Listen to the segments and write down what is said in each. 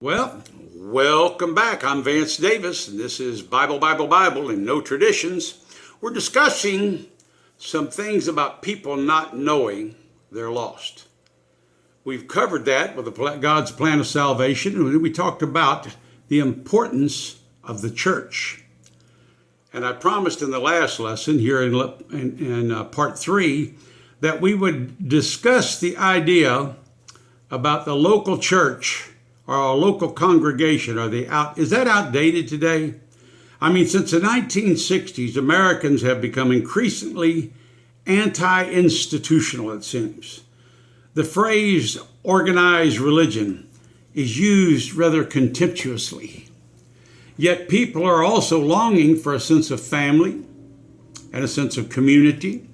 Well, welcome back. I'm Vance Davis, and this is Bible, and No Traditions. We're discussing some things about people not knowing they're lost. We've covered that with God's plan of salvation, and we talked about the importance of the church. And I promised in the last lesson here in part 3 that we would discuss the idea about the local church or a local congregation. Is that outdated today? I mean, since the 1960s, Americans have become increasingly anti-institutional, it seems. The phrase organized religion is used rather contemptuously. Yet people are also longing for a sense of family and a sense of community.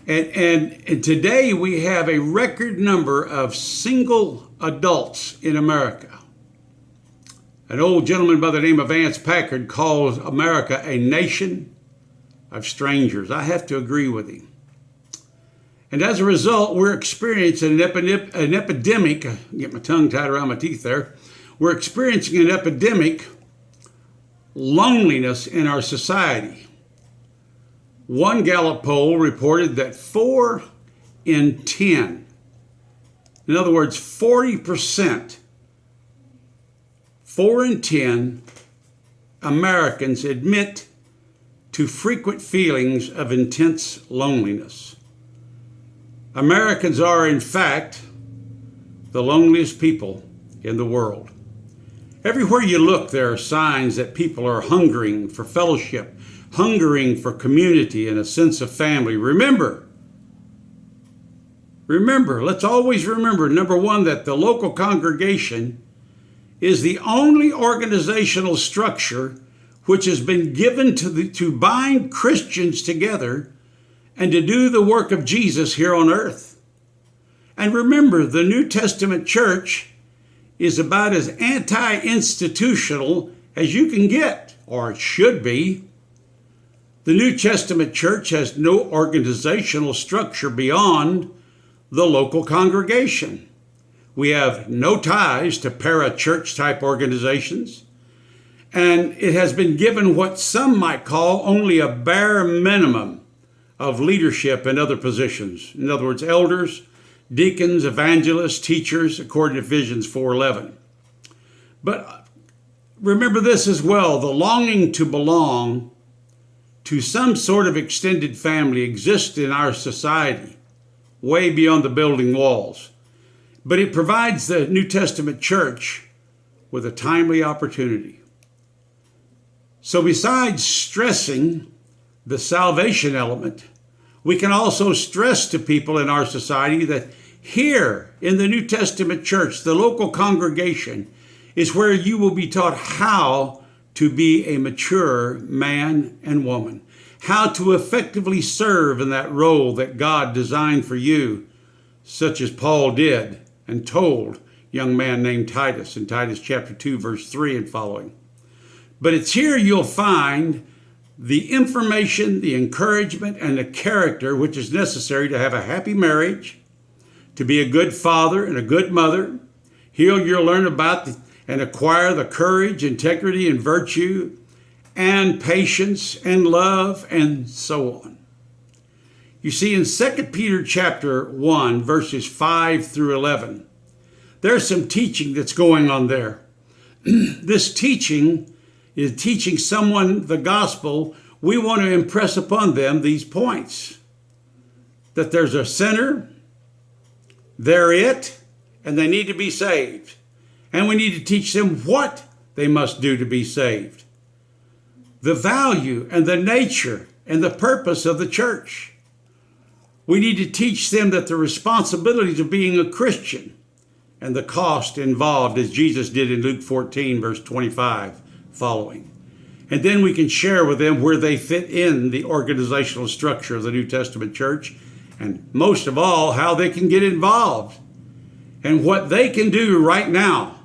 And today we have a record number of single adults in America. An old gentleman by the name of Vance Packard calls America a nation of strangers. I have to agree with him. And as a result, we're experiencing an epidemic. Get my tongue tied around my teeth there. We're experiencing an epidemic loneliness in our society. One Gallup poll reported that 4 in 10, in other words, 40%, 4 in 10 Americans admit to frequent feelings of intense loneliness. Americans are, in fact, the loneliest people in the world. Everywhere you look, there are signs that people are hungering for fellowship, hungering for community and a sense of family. Remember, let's always remember, number one, that the local congregation is the only organizational structure which has been given to bind Christians together and to do the work of Jesus here on earth. And remember, the New Testament church is about as anti-institutional as you can get, or it should be. The New Testament church has no organizational structure beyond the local congregation. We have no ties to para-church type organizations, and it has been given what some might call only a bare minimum of leadership and other positions. In other words, elders, deacons, evangelists, teachers, according to Ephesians 4:11. But remember this as well, the longing to belong to some sort of extended family exists in our society, way beyond the building walls. But it provides the New Testament church with a timely opportunity. So besides stressing the salvation element, we can also stress to people in our society that here in the New Testament church, the local congregation is where you will be taught how to be a mature man and woman, how to effectively serve in that role that God designed for you, such as Paul did and told a young man named Titus in Titus chapter 2, verse 3 and following. But it's here you'll find the information, the encouragement, and the character which is necessary to have a happy marriage, to be a good father and a good mother. Here you'll learn about and acquire the courage, integrity, and virtue, and patience, and love, and so on. You see, in 2 Peter chapter 1, verses 5 through 11, there's some teaching that's going on there. This teaching is teaching someone the gospel. We want to impress upon them these points. That there's a sinner, they're it, and they need to be saved. And we need to teach them what they must do to be saved. The value and the nature and the purpose of the church. We need to teach them that the responsibilities of being a Christian and the cost involved, as Jesus did in Luke 14, verse 25 following. And then we can share with them where they fit in the organizational structure of the New Testament church, and most of all, how they can get involved and what they can do right now.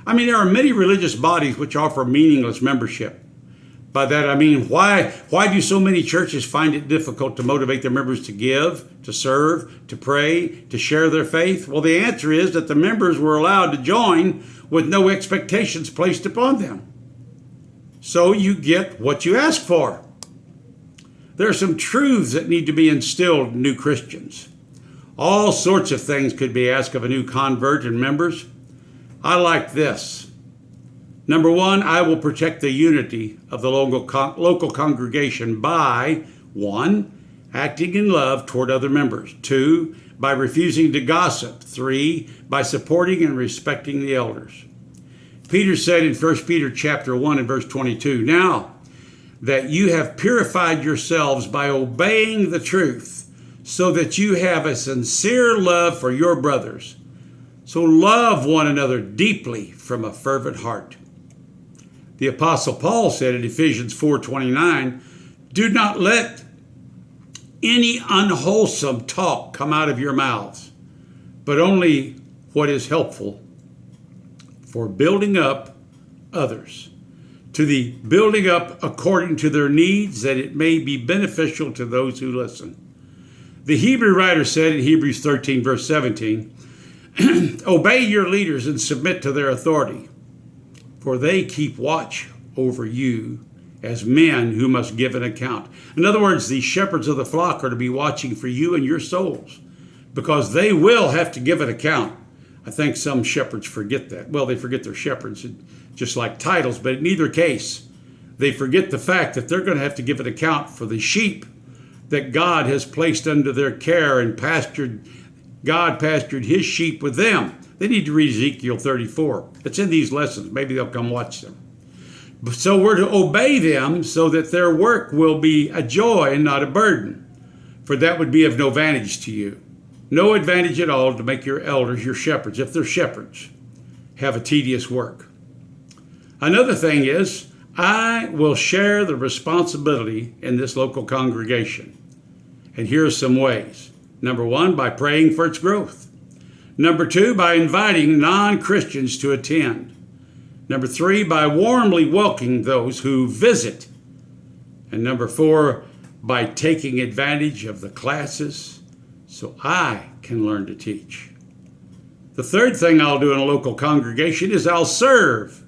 I mean, there are many religious bodies which offer meaningless membership, By that I mean, why do so many churches find it difficult to motivate their members to give, to serve, to pray, to share their faith? Well, the answer is that the members were allowed to join with no expectations placed upon them. So you get what you ask for. There are some truths that need to be instilled in new Christians. All sorts of things could be asked of a new convert and members. I like this. Number one, I will protect the unity of the local congregation by, 1, acting in love toward other members. 2, by refusing to gossip. 3, by supporting and respecting the elders. Peter said in 1 Peter chapter 1 and verse 22, now that you have purified yourselves by obeying the truth, so that you have a sincere love for your brothers. So love one another deeply from a fervent heart. The Apostle Paul said in Ephesians 4:29, do not let any unwholesome talk come out of your mouths, but only what is helpful for building up others, to the building up according to their needs, that it may be beneficial to those who listen. The Hebrew writer said in Hebrews 13, verse 17, obey your leaders and submit to their authority, for they keep watch over you as men who must give an account. In other words, the shepherds of the flock are to be watching for you and your souls, because they will have to give an account. I think some shepherds forget that. Well, they forget their shepherds, just like titles, but in either case, they forget the fact that they're going to have to give an account for the sheep that God has placed under their care and pastured. God pastured his sheep with them. They need to read Ezekiel 34. It's in these lessons. Maybe they'll come watch them. So we're to obey them so that their work will be a joy and not a burden, for that would be of no advantage to you. No advantage at all to make your elders, your shepherds, if they're shepherds, have a tedious work. Another thing is, I will share the responsibility in this local congregation. And here are some ways. Number 1, by praying for its growth. Number 2, by inviting non-Christians to attend. Number 3, by warmly welcoming those who visit. And number 4, by taking advantage of the classes so I can learn to teach. The third thing I'll do in a local congregation is I'll serve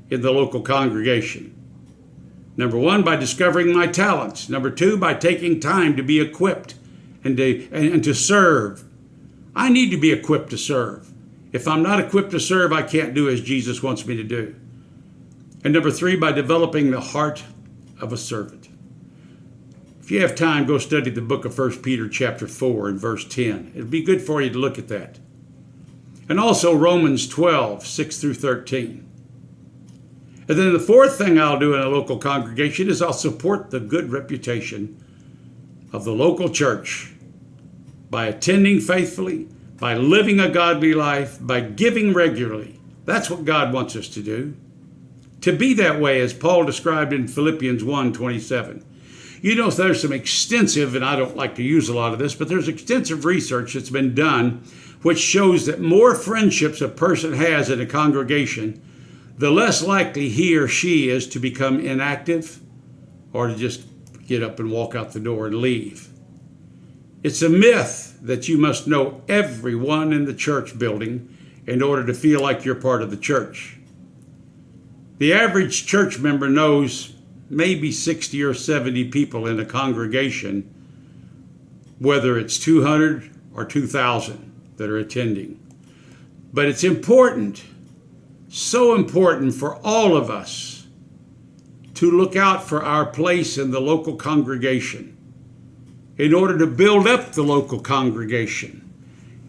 in the local congregation. Number 1, by discovering my talents. Number 2, by taking time to be equipped and to serve. I need to be equipped to serve. If I'm not equipped to serve, I can't do as Jesus wants me to do. And number 3, by developing the heart of a servant. If you have time, go study the book of 1 Peter chapter 4 and verse 10. It'll be good for you to look at that. And also Romans 12, 6 through 13. And then the fourth thing I'll do in a local congregation is I'll support the good reputation of the local church by attending faithfully, by living a godly life, by giving regularly. That's what God wants us to do. To be that way, as Paul described in Philippians 1:27. You know, there's some extensive, and I don't like to use a lot of this, but there's extensive research that's been done which shows that more friendships a person has in a congregation, the less likely he or she is to become inactive or to just get up and walk out the door and leave. It's a myth that you must know everyone in the church building in order to feel like you're part of the church. The average church member knows maybe 60 or 70 people in a congregation, whether it's 200 or 2,000 that are attending. But it's important, so important for all of us to look out for our place in the local congregation in order to build up the local congregation,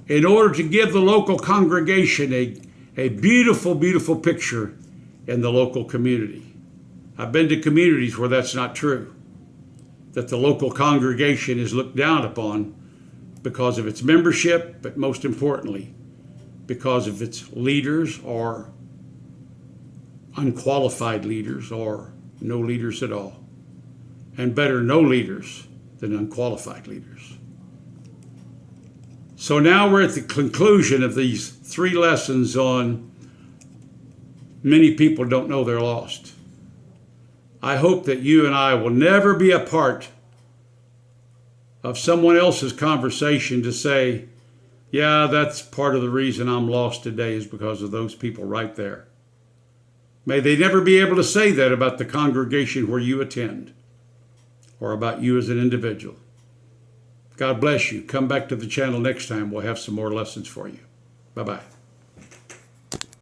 in order to give the local congregation a beautiful, beautiful picture in the local community. I've been to communities where that's not true, that the local congregation is looked down upon because of its membership, but most importantly, because of its leaders or unqualified leaders or no leaders at all. And better, no leaders than unqualified leaders. So now we're at the conclusion of these 3 lessons on many people don't know they're lost. I hope that you and I will never be a part of someone else's conversation to say, yeah, that's part of the reason I'm lost today is because of those people right there. May they never be able to say that about the congregation where you attend or about you as an individual. God bless you. Come back to the channel next time. We'll have some more lessons for you. Bye-bye.